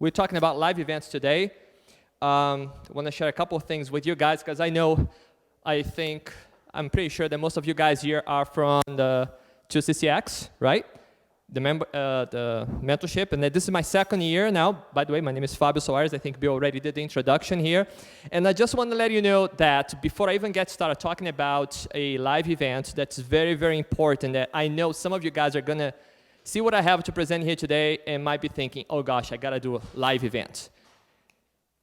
We're talking about live events today. I want to share a couple of things with you guys because I'm pretty sure that most of you guys here are from the 2CCX, right? The mentorship, and this is my second year now. By the way, my name is Fabio Soares. I think Bill already did the introduction here. And I just want to let you know that before I even get started talking about a live event, that's very, very important, that I know some of you guys are going to see what I have to present here today and might be thinking, oh gosh, I got to do a live event.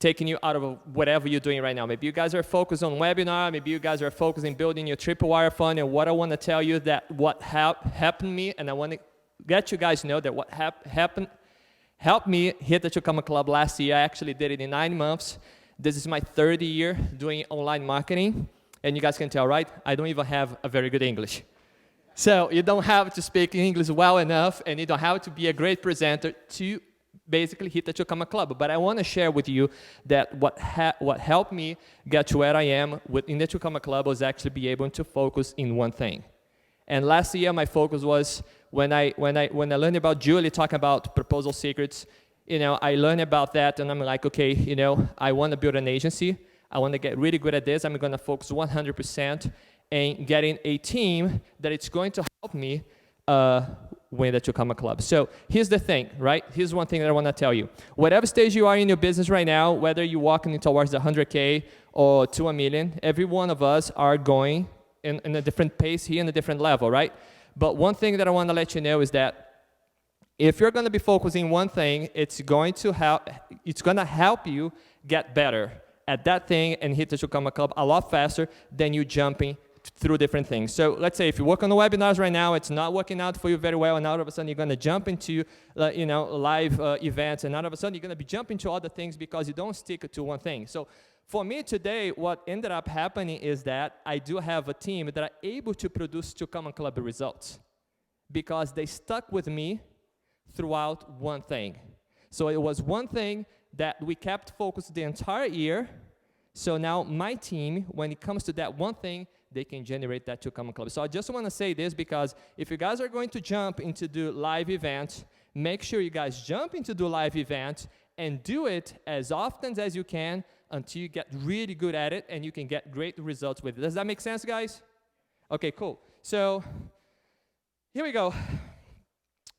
Taking you out of whatever you're doing right now. Maybe you guys are focused on webinar, maybe you guys are focused on building your tripwire fund, and what I want to tell you that what happened to me, and I want to let you guys know that what helped me hit the Chukama Club last year. I actually did it in 9 months. This is my third year doing online marketing, and you guys can tell, right? I don't even have a very good English. So you don't have to speak English well enough, and you don't have to be a great presenter to basically hit the Chukama Club. But I want to share with you that what helped me get to where I am in the Chukama Club was actually be able to focus in one thing. And last year, my focus was when I learned about Julie talking about proposal secrets. I learned about that, and I'm like, okay, I want to build an agency. I want to get really good at this. I'm going to focus 100% in getting a team that it's going to help me win the Chukama Club. So here's the thing, right? Here's one thing that I want to tell you. Whatever stage you are in your business right now, whether you're walking towards the 100K or to $1 million, every one of us are going in a different pace here, in a different level, right? But one thing that I want to let you know is that if you're going to be focusing one thing, it's going to help you get better at that thing and hit the Chukama Club a lot faster than you jumping through different things. So let's say if you work on the webinars right now, it's not working out for you very well, and all of a sudden you're going to jump into live events, and all of a sudden you're going to be jumping to other things because you don't stick to one thing. So for me today, what ended up happening is that I do have a team that are able to produce Chukama Club results because they stuck with me throughout one thing. So it was one thing that we kept focused the entire year. So now my team, when it comes to that one thing, they can generate that Chukama Club. So I just want to say this because if you guys are going to jump into do live events, make sure you guys jump into do live events and do it as often as you can until you get really good at it and you can get great results with it. Does that make sense, guys? Okay, cool. So here we go.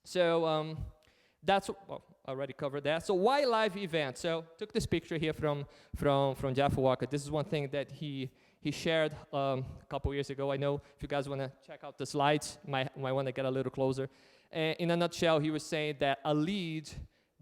So I already covered that. So why live events? So took this picture here from Jeff Walker. This is one thing that he shared a couple years ago. I know if you guys want to check out the slides, might want to get a little closer. And in a nutshell, he was saying that a lead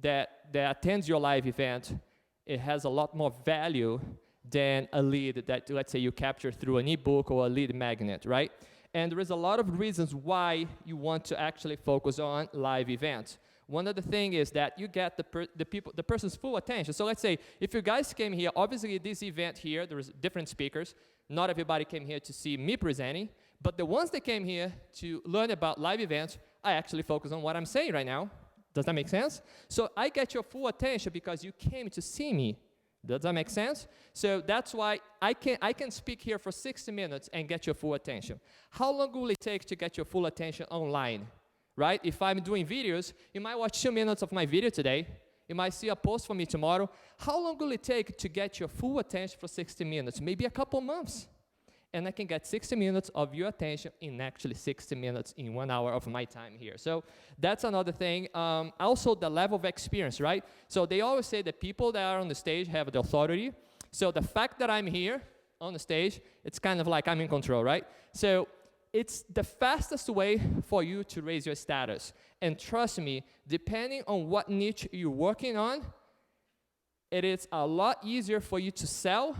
that attends your live event, it has a lot more value than a lead that, let's say, you capture through an ebook or a lead magnet, right? And there is a lot of reasons why you want to actually focus on live events. One of the things is that you get the person's full attention. So let's say if you guys came here, obviously this event here, there's different speakers. Not everybody came here to see me presenting, but the ones that came here to learn about live events, I actually focus on what I'm saying right now. Does that make sense? So I get your full attention because you came to see me. Does that make sense? So that's why I can speak here for 60 minutes and get your full attention. How long will it take to get your full attention online? Right? If I'm doing videos, you might watch 2 minutes of my video today. You might see a post from me tomorrow. How long will it take to get your full attention for 60 minutes? Maybe a couple months. And I can get 60 minutes of your attention in actually 60 minutes in 1 hour of my time here. So that's another thing. Also, the level of experience, right? So they always say that people that are on the stage have the authority. So the fact that I'm here on the stage, it's kind of like I'm in control, right? So it's the fastest way for you to raise your status. And trust me, depending on what niche you're working on, it is a lot easier for you to sell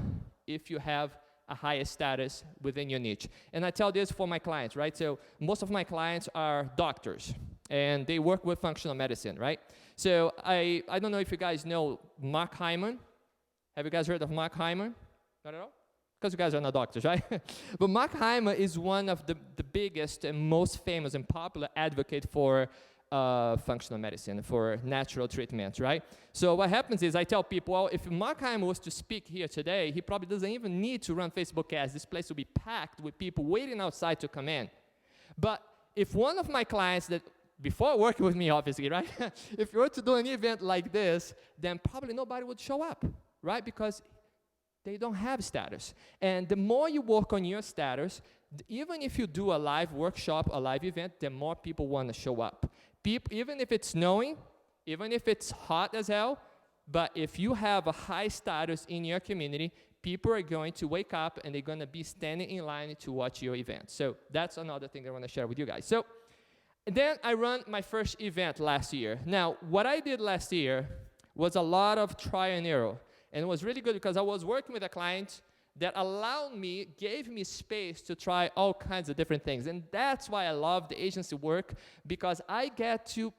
if you have a higher status within your niche. And I tell this for my clients, right? So most of my clients are doctors, and they work with functional medicine, right? So I don't know if you guys know Mark Hyman. Have you guys heard of Mark Hyman? Not at all? Because you guys are not doctors, right? But Mark Hyman is one of the biggest and most famous and popular advocate for functional medicine, for natural treatments, right? So what happens is I tell people, well, if Mark Hyman was to speak here today, he probably doesn't even need to run Facebook ads. This place will be packed with people waiting outside to come in. But if one of my clients that before working with me, obviously, right? If you were to do an event like this, then probably nobody would show up, right? Because they don't have status. And the more you work on your status, even if you do a live workshop, a live event, the more people want to show up. Even if it's snowing, even if it's hot as hell, but if you have a high status in your community, people are going to wake up and they're going to be standing in line to watch your event. So that's another thing that I want to share with you guys. So then I ran my first event last year. Now, what I did last year was a lot of trial and error. And it was really good because I was working with a client that allowed me, gave me space to try all kinds of different things. And that's why I love the agency work, because I get to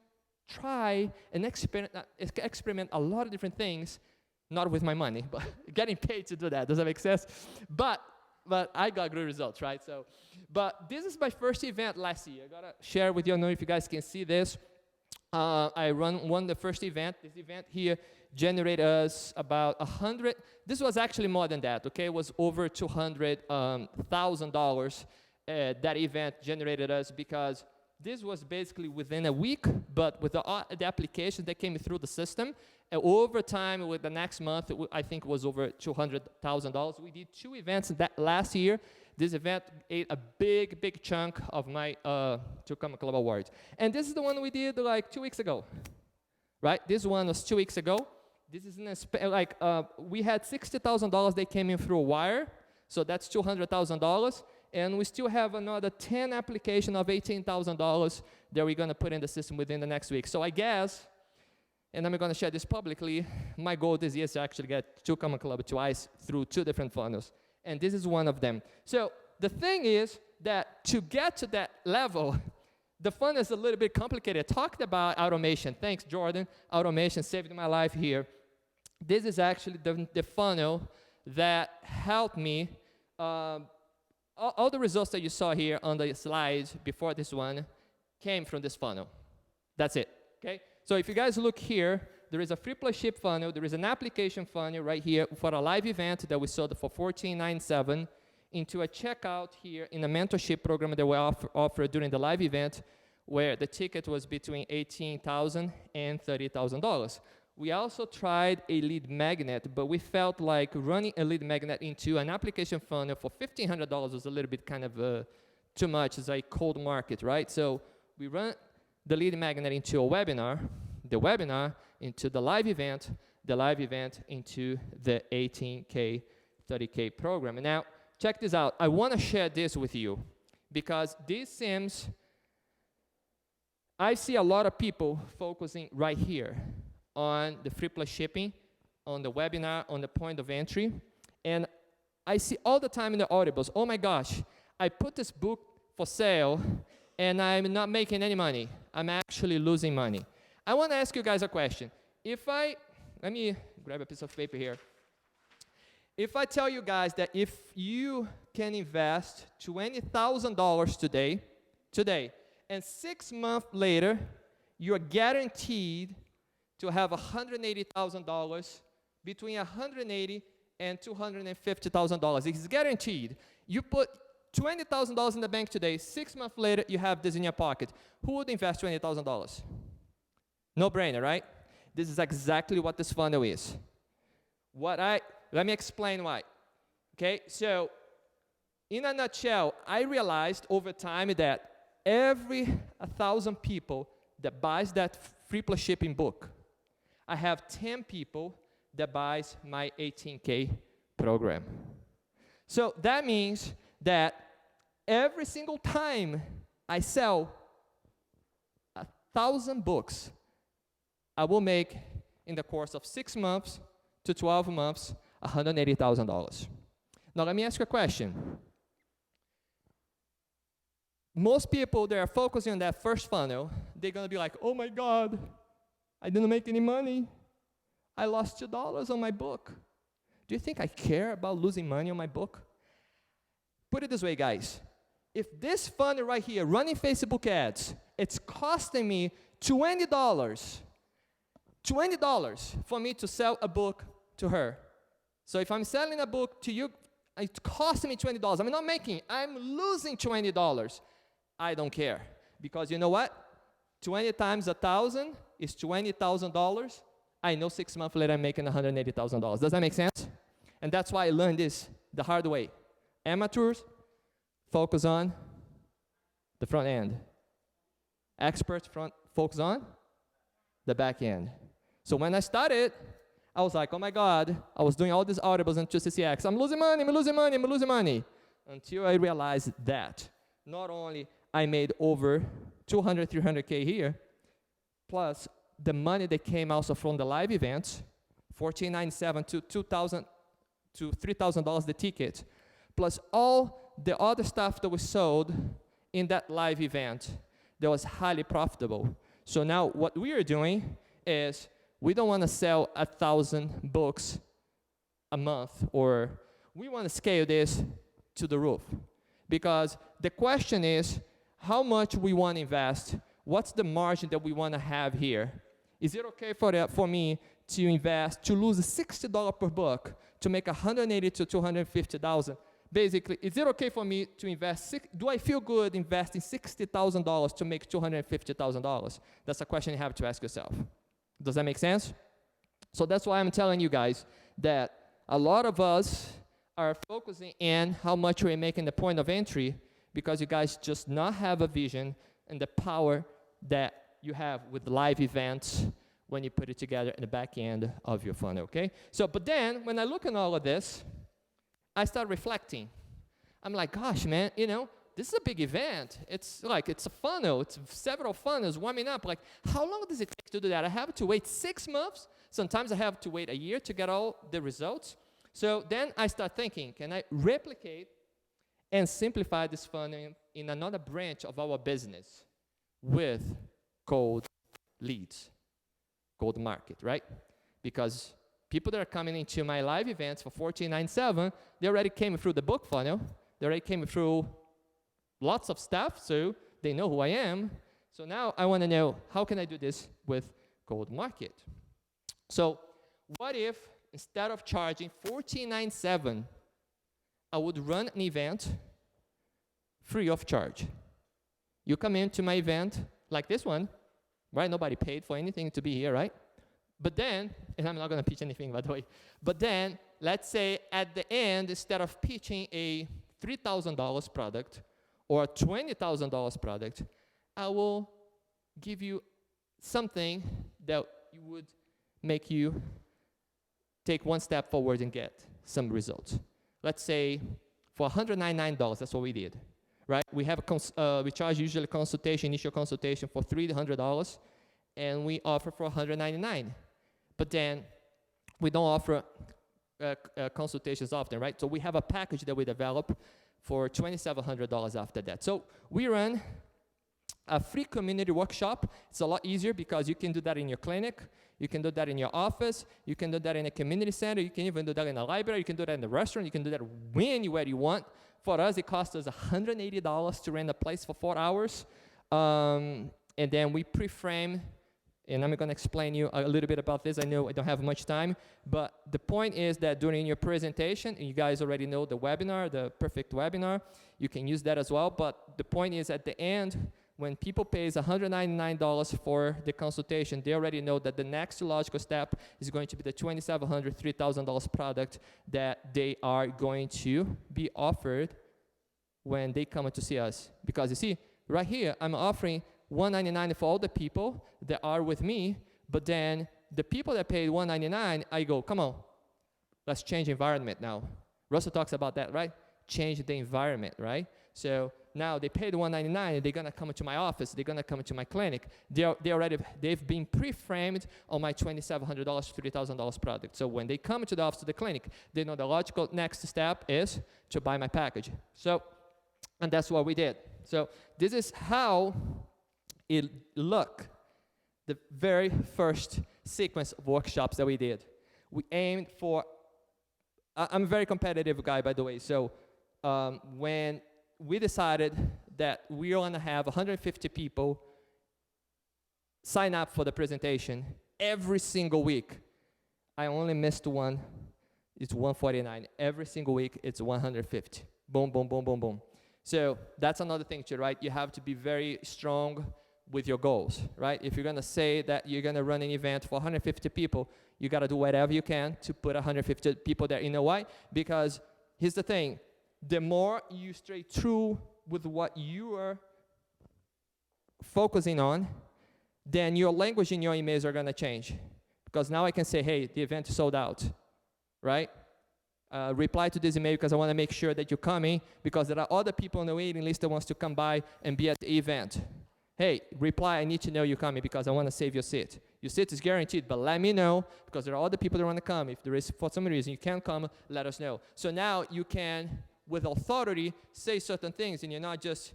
try and experiment a lot of different things, not with my money, but getting paid to do that. Does that make sense? But I got good results, right? So, but this is my first event last year. I gotta share with you. I don't know if you guys can see this. I won the first event. This event here generated us about 100. This was actually more than that, okay? It was over $200,000. That event generated us because this was basically within a week, but with the applications that came through the system, over time, with the next month, I think it was over $200,000. We did 2 events that last year. This event ate a big, big chunk of my Tucumã Club Award. And this is the one we did like 2 weeks ago, right? This one was 2 weeks ago. This is we had $60,000 that came in through a wire, so that's $200,000. And we still have another 10 applications of $18,000 that we're going to put in the system within the next week. So I guess, and I'm going to share this publicly, my goal this year is to actually get Tucumã Club twice through 2 different funnels. And this is one of them. So the thing is that to get to that level, the funnel is a little bit complicated. I talked about automation. Thanks, Jordan. Automation saved my life here. This is actually the funnel that helped me. All the results that you saw here on the slides before this one came from this funnel. That's it, okay? So if you guys look here, there is a free plus ship funnel. There is an application funnel right here for a live event that we sold for $14.97 into a checkout here in a mentorship program that we offer during the live event where the ticket was between $18,000 and $30,000. We also tried a lead magnet, but we felt like running a lead magnet into an application funnel for $1,500 was a little bit kind of too much. It's like cold market, right? So we run the lead magnet into a webinar, the webinar into the live event into the 18K, 30K program. And now, check this out. I want to share this with you because this seems, I see a lot of people focusing right here on the free plus shipping, on the webinar, on the point of entry. And I see all the time in the audibles, oh my gosh, I put this book for sale and I'm not making any money. I'm actually losing money. I want to ask you guys a question. Let me grab a piece of paper here. If I tell you guys that if you can invest $20,000 today, and 6 months later, you are guaranteed to have $180,000, between $180,000 and $250,000. It's guaranteed. You put $20,000 in the bank today, 6 months later, you have this in your pocket. Who would invest $20,000? No brainer, right? This is exactly what this funnel is. Let me explain why. Okay, so in a nutshell, I realized over time that every 1,000 people that buys that free plus shipping book, I have 10 people that buys my 18K program. So that means that every single time I sell 1,000 books, I will make, in the course of 6 months to 12 months, $180,000. Now, let me ask you a question. Most people that are focusing on that first funnel, they're going to be like, oh my God, I didn't make any money. I lost $2 on my book. Do you think I care about losing money on my book? Put it this way, guys. If this funnel right here, running Facebook ads, it's costing me $20 for me to sell a book to her. So if I'm selling a book to you, it's costing me $20. I'm not making, I'm losing $20. I don't care. Because you know what? 20 times 1,000 is $20,000. I know 6 months later I'm making $180,000. Does that make sense? And that's why I learned this the hard way. Amateurs focus on the front end. Experts focus on the back end. So when I started, I was like, oh my God, I was doing all these audibles on 2CCX. I'm losing money. Until I realized that not only I made over 200, 300K here, plus the money that came also from the live events, $1,497 to $2,000 to $3,000 the ticket, plus all the other stuff that was sold in that live event that was highly profitable. So now what we are doing is we don't want to sell 1,000 books a month, or we want to scale this to the roof. Because the question is, how much we want to invest? What's the margin that we want to have here? Is it okay for me to invest, to lose $60 per book, to make $180,000 to $250,000? Basically, is it okay for me to invest, do I feel good investing $60,000 to make $250,000? That's a question you have to ask yourself. Does that make sense? So that's why I'm telling you guys that a lot of us are focusing in how much we're making the point of entry, because you guys just not have a vision and the power that you have with live events when you put it together in the back end of your funnel, okay? So, but then when I look at all of this, I start reflecting. I'm like, gosh, man, you know, this is a big event. It's like, it's a funnel. It's several funnels warming up. Like, how long does it take to do that? I have to wait 6 months. Sometimes I have to wait a year to get all the results. So then I start thinking, can I replicate and simplify this funnel in another branch of our business with cold leads, cold market, right? Because people that are coming into my live events for $1,497, they already came through the book funnel. They already came through lots of stuff, so they know who I am. So now I want to know, how can I do this with cold market? So what if instead of charging $1,497, I would run an event free of charge? You come into my event like this one, right? Nobody paid for anything to be here, right? But then, and I'm not going to pitch anything, by the way, but then let's say at the end, instead of pitching a $3,000 product or a $20,000 product, I will give you something that would make you take one step forward and get some results. Let's say for $199, that's what we did, right? We have we charge usually initial consultation for $300, and we offer for $199. But then we don't offer consultations often, right? So we have a package that we develop for $2,700 after that. So we run a free community workshop. It's a lot easier because you can do that in your clinic, you can do that in your office, you can do that in a community center, you can even do that in a library, you can do that in a restaurant, you can do that anywhere you want. For us, it costs us $180 to rent a place for 4 hours. And then we pre-frame, and I'm going to explain you a little bit about this. I know I don't have much time, but the point is that during your presentation, and you guys already know the webinar, the perfect webinar, you can use that as well. But the point is at the end, when people pays $199 for the consultation, they already know that the next logical step is going to be the $2,700, $3,000 product that they are going to be offered when they come to see us. Because you see, right here, I'm offering $199 for all the people that are with me, but then the people that paid $199, I go, come on, let's change environment now. Russell talks about that, right? Change the environment, right? So now they paid $199, they're gonna come to my office, they're gonna come to my clinic. They've been pre-framed on my $2,700, $3,000 product. So when they come to the office, to the clinic, they know the logical next step is to buy my package. So, and that's what we did. So this is how it looked, the very first sequence of workshops that we did. We aimed for, I'm a very competitive guy, by the way, so when we decided that we were gonna have 150 people sign up for the presentation every single week, I only missed one, it's 149. Every single week, it's 150. Boom, boom, boom, boom, boom. So that's another thing too, right? You have to be very strong with your goals, right? If you're gonna say that you're gonna run an event for 150 people, you gotta do whatever you can to put 150 people there. You know why? Because here's the thing, the more you stay true with what you are focusing on, then your language in your emails are gonna change. Because now I can say, hey, the event is sold out, right? Reply to this email because I want to make sure that you're coming, because there are other people on the waiting list that wants to come by and be at the event. Hey, reply, I need to know you're coming because I want to save your seat. Your seat is guaranteed, but let me know because there are other people that want to come. If there is, for some reason, you can't come, let us know. So now you can, with authority, say certain things, and you're not just,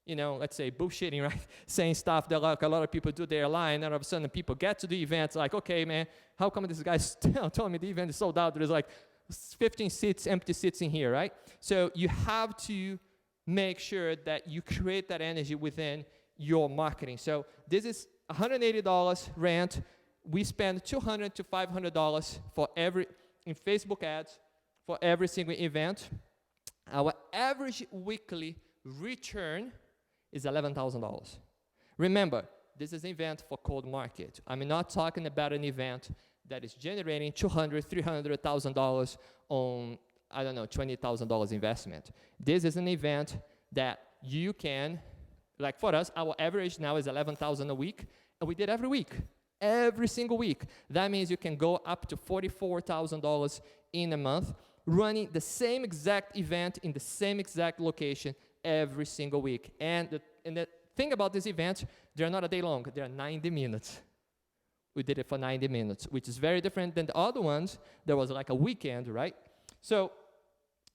you know, let's say bullshitting, right? Saying stuff that like a lot of people do, they're lying, and all of a sudden people get to the event, like, okay, man, how come this guy's telling me the event is sold out? There's like 15 seats, empty seats in here, right? So you have to make sure that you create that energy within your marketing. So this is $180 rent. We spend $200 to $500 for in Facebook ads for every single event. Our average weekly return is $11,000. Remember, this is an event for cold market. I'm not talking about an event that is generating $200,000, $300,000 on, I don't know, $20,000 investment. This is an event that you can, like for us, our average now is $11,000 a week, and we did every week, every single week. That means you can go up to $44,000 in a month, running the same exact event in the same exact location every single week. And the thing about this event, they're not a day long, they're 90 minutes. We did it for 90 minutes, which is very different than the other ones. There was like a weekend, right? So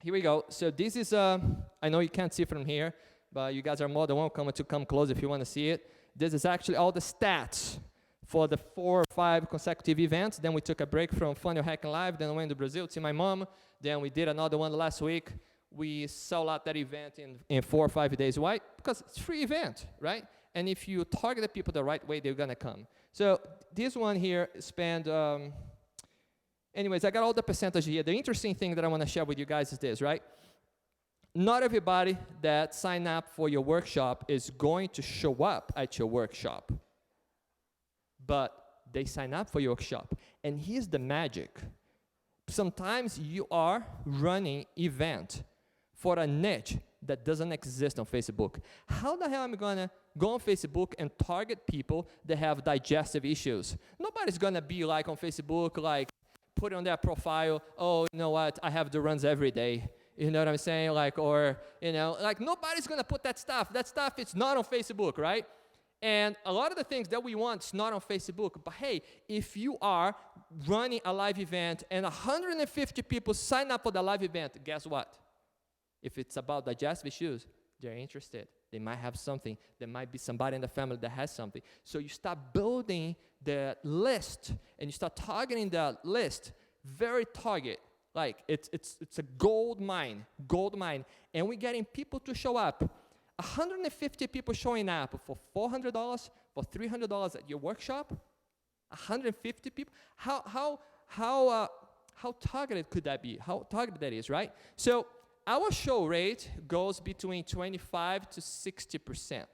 here we go. So this is, I know you can't see from here, but you guys are more than welcome to come close if you want to see it. This is actually all the stats for the 4 or 5 consecutive events. Then we took a break from Funnel Hacking Live. Then I went to Brazil to see my mom. Then we did another one last week. We sold out that event in 4 or 5 days. Why? Because it's a free event, right? And if you target the people the right way, they're gonna come. So this one here spent, anyways, I got all the percentage here. The interesting thing that I wanna share with you guys is this, right? Not everybody that sign up for your workshop is going to show up at your workshop, but they sign up for your workshop. And here's the magic. Sometimes you are running event for a niche that doesn't exist on Facebook. How the hell am I gonna go on Facebook and target people that have digestive issues? Nobody's gonna be like on Facebook, like put on their profile, oh, you know what, I have the runs every day. You know what I'm saying? Like, or, you know, like nobody's gonna put that stuff. That stuff is not on Facebook, right? And a lot of the things that we want is not on Facebook. But hey, if you are running a live event and 150 people sign up for the live event, guess what? If it's about digestive issues, they're interested. They might have something. There might be somebody in the family that has something. So you start building the list and you start targeting the list, very target. Like it's a gold mine. And we're getting people to show up. 150 people showing up for $400, for $300 at your workshop. 150 people. How targeted could that be? How targeted that is, right? So our show rate goes between 25 to 60%.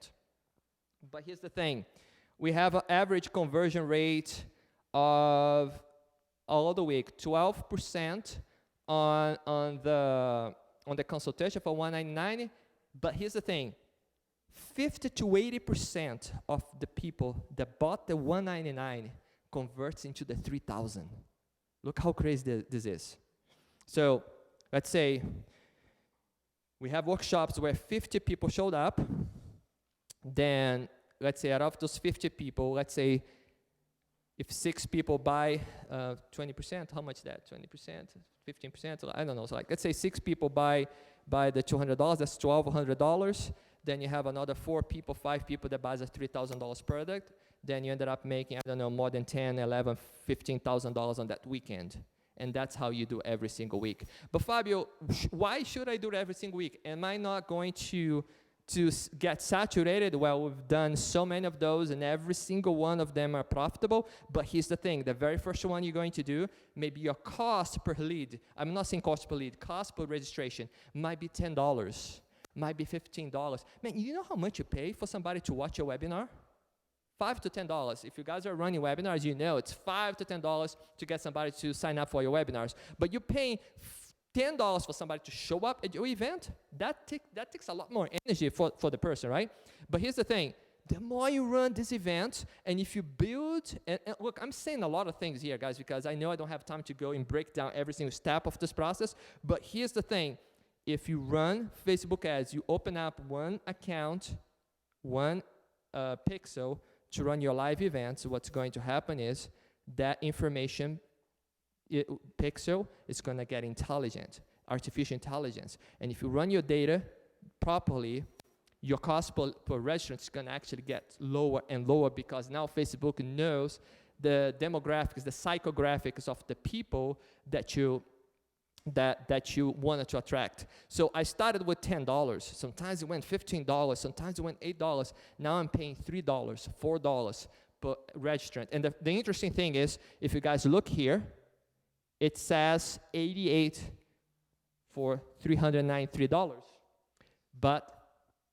But here's the thing. We have an average conversion rate of all the week, 12% on the consultation for $199. But here's the thing. 50 to 80% of the people that bought the $199 converts into the $3,000. Look how crazy this is. So let's say we have workshops where 50 people showed up. Then let's say out of those 50 people, let's say if 6 people buy 20%, how much is that? 20%, 15%? I don't know. So like, let's say 6 people buy the $200. That's $1,200. Then you have another 4 people, 5 people that buys a $3,000 product. Then you ended up making, I don't know, more than $10, $11, $15,000 on that weekend. And that's how you do every single week. But Fabio, why should I do it every single week? Am I not going to get saturated? Well, we've done so many of those and every single one of them are profitable. But here's the thing, the very first one you're going to do, maybe your cost per lead, I'm not saying cost per lead, cost per registration might be $10, might be $15. Man, you know how much you pay for somebody to watch your webinar? $5 to $10. If you guys are running webinars, you know it's $5 to $10 to get somebody to sign up for your webinars. But you're paying $10 for somebody to show up at your event. That takes a lot more energy for the person, right? But here's the thing. The more you run this event, and if you build, and look, I'm saying a lot of things here, guys, because I know I don't have time to go and break down every single step of this process, but here's the thing. If you run Facebook ads, you open up one account, one pixel to run your live events, what's going to happen is that information pixel is going to get intelligent, artificial intelligence. And if you run your data properly, your cost per registrant is going to actually get lower and lower because now Facebook knows the demographics, the psychographics of the people that you wanted to attract. So I started with $10. Sometimes it went $15. Sometimes it went $8. Now I'm paying $3, $4 per registrant. And the interesting thing is, if you guys look here, it says 88 for $393. But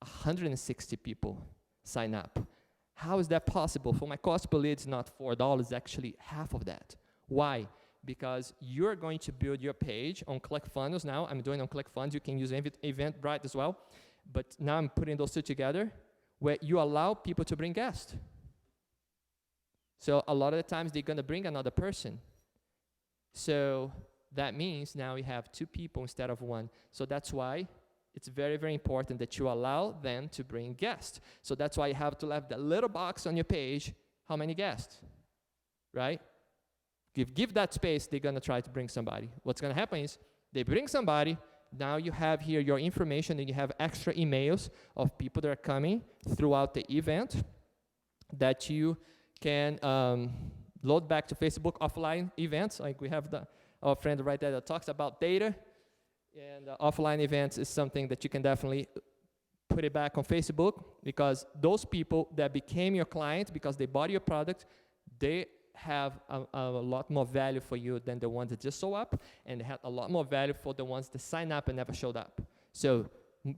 160 people sign up. How is that possible? For my cost per lead is not $4, actually half of that. Why? Because you're going to build your page on ClickFunnels now. I'm doing on ClickFunnels. You can use Eventbrite as well. But now I'm putting those two together where you allow people to bring guests. So a lot of the times they're going to bring another person. So that means now we have two people instead of one. So that's why it's very, very important that you allow them to bring guests. So that's why you have to have that little box on your page, how many guests, right? Give that space, they're gonna try to bring somebody. What's gonna happen is they bring somebody, now you have here your information and you have extra emails of people that are coming throughout the event that you can load back to Facebook offline events. Like we have our friend right there that talks about data. And offline events is something that you can definitely put it back on Facebook because those people that became your client because they bought your product, they have a lot more value for you than the ones that just show up, and they have a lot more value for the ones that sign up and never showed up. So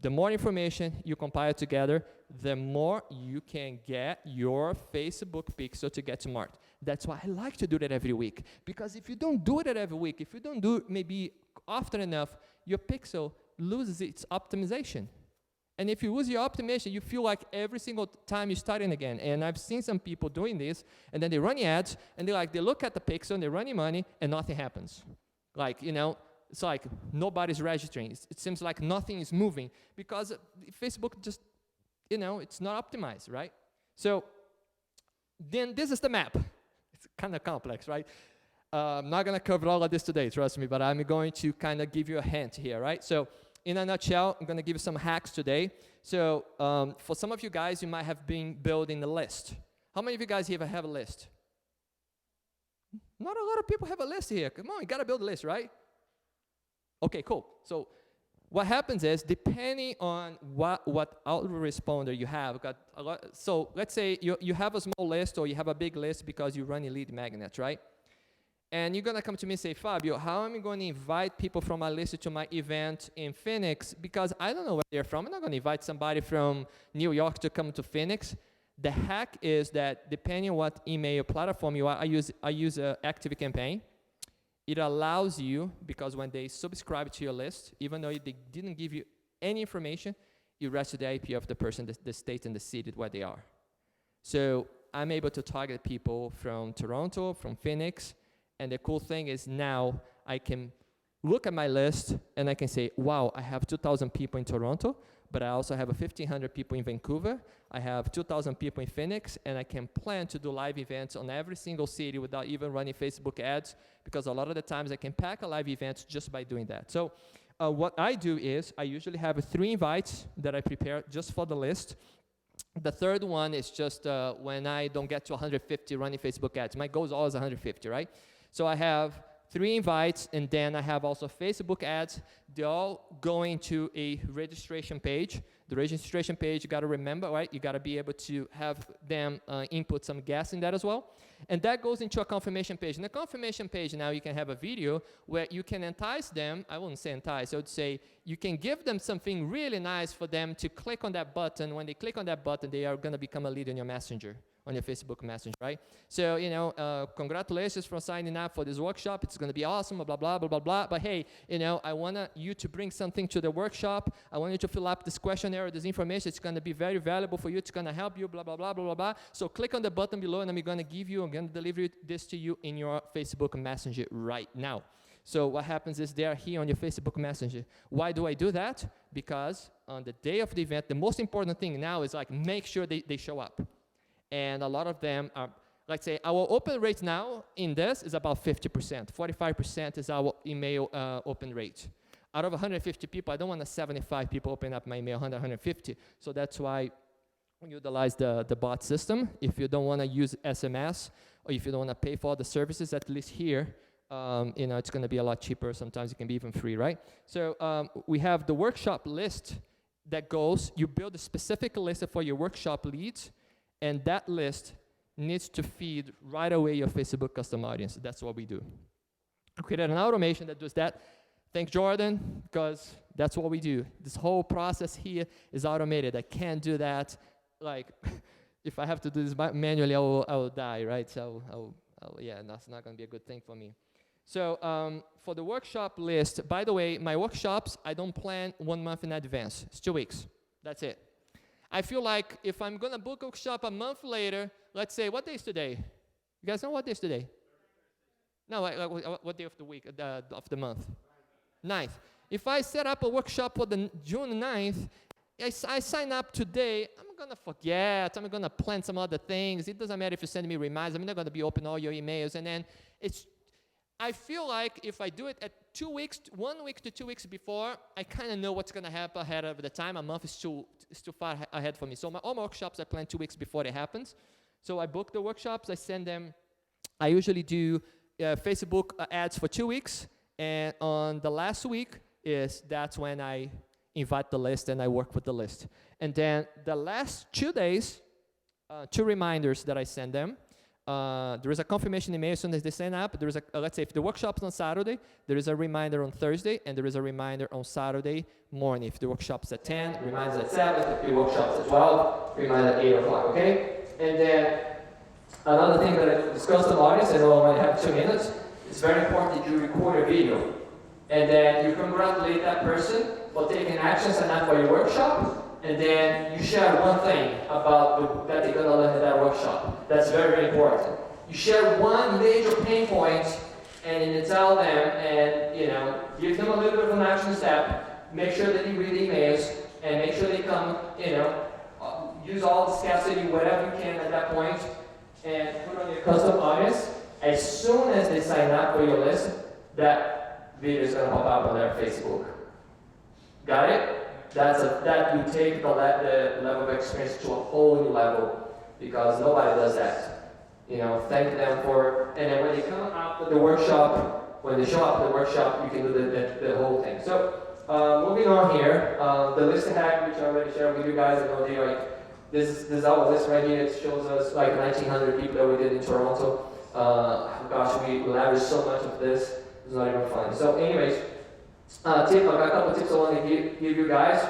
the more information you compile together, the more you can get your Facebook pixel to get smart. That's why I like to do that every week. Because if you don't do it every week, if you don't do it maybe often enough, your pixel loses its optimization. And if you lose your optimization, you feel like every single time you're starting again. And I've seen some people doing this, and then they run ads, and they look at the pixel, and they're running money, and nothing happens. Like, it's like nobody's registering. It seems like nothing is moving because Facebook just, it's not optimized, right? So then this is the map. It's kind of complex, right? I'm not going to cover all of this today, trust me, but I'm going to kind of give you a hint here, right? So in a nutshell, I'm going to give you some hacks today. So for some of you guys, you might have been building a list. How many of you guys here have a list? Not a lot of people have a list here. Come on, you got to build a list, right? Okay, cool. So what happens is, depending on what autoresponder you have, so let's say you have a small list or you have a big list because you run a lead magnet, right? And you're going to come to me and say, Fabio, how am I going to invite people from my list to my event in Phoenix? Because I don't know where they're from. I'm not going to invite somebody from New York to come to Phoenix. The hack is that depending on what email platform you are, I use ActiveCampaign. It allows you, because when they subscribe to your list, even though they didn't give you any information, you register the IP of the person, the state and the city where they are. So I'm able to target people from Toronto, from Phoenix, and the cool thing is now I can look at my list and I can say, wow, I have 2,000 people in Toronto, but I also have 1,500 people in Vancouver. I have 2,000 people in Phoenix, and I can plan to do live events on every single city without even running Facebook ads, because a lot of the times I can pack a live event just by doing that. So what I do is I usually have 3 invites that I prepare just for the list. The third one is just when I don't get to 150 running Facebook ads. My goal is always 150, right? So I have 3 invites, and then I have also Facebook ads. They're all going to a registration page. The registration page, you got to remember, right? You got to be able to have them input some gas in that as well. And that goes into a confirmation page. In the confirmation page now, you can have a video where you can entice them. I wouldn't say entice. I would say you can give them something really nice for them to click on that button. When they click on that button, they are going to become a lead in your messenger on your Facebook Messenger, right? So, you know, congratulations for signing up for this workshop. It's going to be awesome, blah, blah, blah, blah, blah. But hey, you know, I want you to bring something to the workshop. I want you to fill up this questionnaire, this information. It's going to be very valuable for you. It's going to help you, blah, blah, blah, blah, blah, blah. So click on the button below, and I'm going to deliver this to you in your Facebook Messenger right now. So what happens is they are here on your Facebook Messenger. Why do I do that? Because on the day of the event, the most important thing now is like make sure they show up. And a lot of them are, let's say our open rate now in this is about 50%. 45% is our email open rate. Out of 150 people, I don't want 75 people open up my email, 150. So that's why we utilize the bot system. If you don't want to use SMS, or if you don't want to pay for all the services, at least here, you know, it's going to be a lot cheaper. Sometimes it can be even free, right? So we have the workshop list that goes, you build a specific list for your workshop leads, and that list needs to feed right away your Facebook custom audience. That's what we do. I created an automation that does that. Thank Jordan, because that's what we do. This whole process here is automated. I can't do that. Like, if I have to do this manually, I will die, right? So, yeah, that's not going to be a good thing for me. So for the workshop list, by the way, my workshops, I don't plan 1 month in advance. It's 2 weeks. That's it. I feel like if I'm going to book a workshop a month later, let's say, what day is today? You guys know what day is today? No, what day of the week, of the month? 9th. If I set up a workshop for the June 9th, I sign up today, I'm going to forget, I'm going to plan some other things. It doesn't matter if you send me reminders. I'm not going to be open all your emails. And then I feel like if I do it at 2 weeks, 1 week to 2 weeks before, I kind of know what's going to happen ahead of the time. A month is too far ahead for me. So all my workshops I plan 2 weeks before it happens. So I book the workshops, I send them. I usually do Facebook ads for 2 weeks. And on the last week that's when I invite the list and I work with the list. And then the last 2 days, 2 reminders that I send them. There is a confirmation email as soon as they sign up. There is let's say if the workshop's on Saturday, there is a reminder on Thursday, and there is a reminder on Saturday morning. If the workshop's at 10, reminders at 7. If the workshop's at 12, reminder at 8 o'clock, okay? And then another thing that I discussed on audience, I know I might have 2 minutes, it's very important that you record a video. And then you congratulate that person for taking action, sign up for your workshop. And then you share one thing about that they're going to learn at that workshop. That's very, very important. You share one major pain point, and then you tell them, and you know, give them a little bit of an action step. Make sure that you read emails, and make sure they come. You know, use all the scarcity, whatever you can at that point, and put on your custom audience. As soon as they sign up for your list, that video is going to pop up on their Facebook. Got it? That will take the level of experience to a whole new level, because nobody does that. You know, thank them for, and then when they come after the workshop, when they show up at the workshop, you can do the whole thing. So moving on here, the list hack, which I already shared with you guys, I know they like, this is our list right here. It shows us like 1,900 people that we did in Toronto. Gosh, we leveraged so much of this. It's not even fun. So anyways, I got a couple tips I want to give you guys,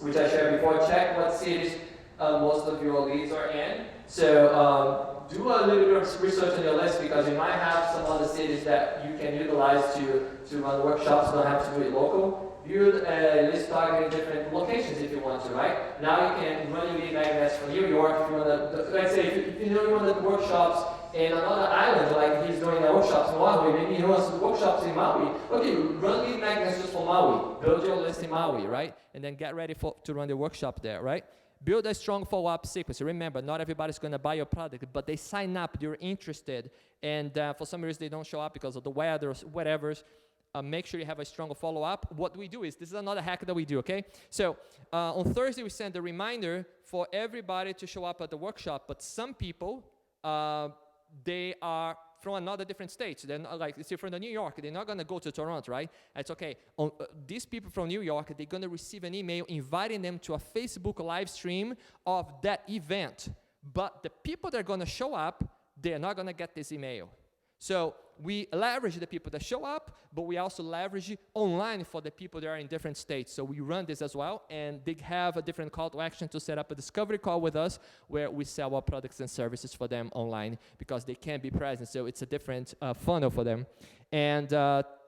which I shared before. Check what cities most of your leads are in. So do a little bit of research on your list, because you might have some other cities that you can utilize to run workshops. Don't have to do it local. Build a list targeting different locations if you want to, right? Now you can run your lead magnets from New York. If you want to, let's say if you know you want to do workshops in another island, like he's doing workshops in Maui, maybe he wants to do workshops in Maui. Okay, run lead magnets just for Maui. Build your list in Maui, right? And then get ready to run the workshop there, right? Build a strong follow-up sequence. Remember, not everybody's going to buy your product, but they sign up, they're interested, and for some reason they don't show up because of the weather or whatever. Make sure you have a strong follow-up. What we do is, this is another hack that we do, okay? So on Thursday, we send a reminder for everybody to show up at the workshop, but some people, they are from another different states. They're not, like, if you're from New York, they're not going to go to Toronto, right? It's okay. These people from New York, they're going to receive an email inviting them to a Facebook live stream of that event. But the people that are going to show up, they're not going to get this email. So we leverage the people that show up, but we also leverage online for the people that are in different states. So we run this as well, and they have a different call to action to set up a discovery call with us where we sell our products and services for them online because they can't be present. So it's a different funnel for them. And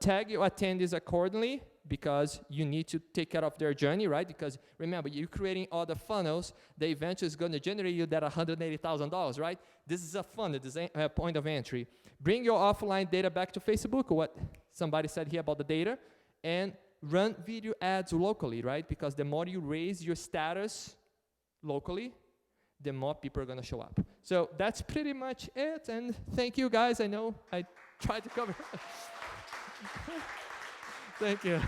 tag your attendees accordingly because you need to take care of their journey, right? Because remember, you're creating all the funnels, the event is going to generate you that $180,000, right? This is a funnel, this is a point of entry. Bring your offline data back to Facebook, what somebody said here about the data, and run video ads locally, right? Because the more you raise your status locally, the more people are going to show up. So that's pretty much it, and thank you guys. I know I tried to cover. Thank you.